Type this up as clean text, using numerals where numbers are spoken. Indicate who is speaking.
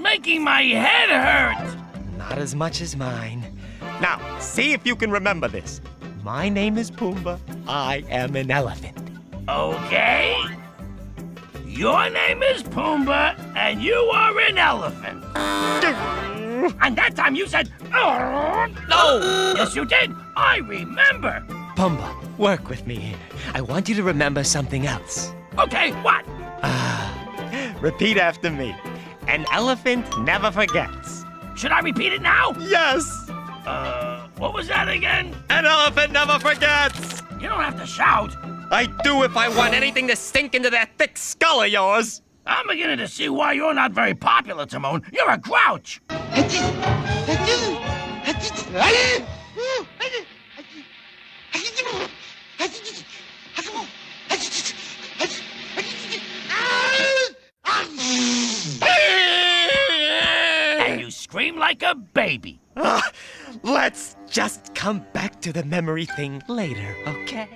Speaker 1: making my head hurt!
Speaker 2: Not as much as mine. Now, see if you can remember this. My name is Pumbaa. I am an elephant.
Speaker 1: Okay. Your name is Pumbaa, and you are an elephant. And that time you said, "Oh, no!" Yes, you did. I remember.
Speaker 2: Pumbaa, work with me here. I want you to remember something else.
Speaker 1: Okay, what?
Speaker 2: Repeat after me. An elephant never forgets.
Speaker 1: Should I repeat it now?
Speaker 2: Yes!
Speaker 1: What was that again?
Speaker 2: An elephant never forgets!
Speaker 1: You don't have to shout.
Speaker 2: I do if I want anything to sink into that thick skull of yours.
Speaker 1: I'm beginning to see why you're not very popular, Timon. You're a grouch. And you scream like a baby.
Speaker 2: Let's just come back to the memory thing later, okay?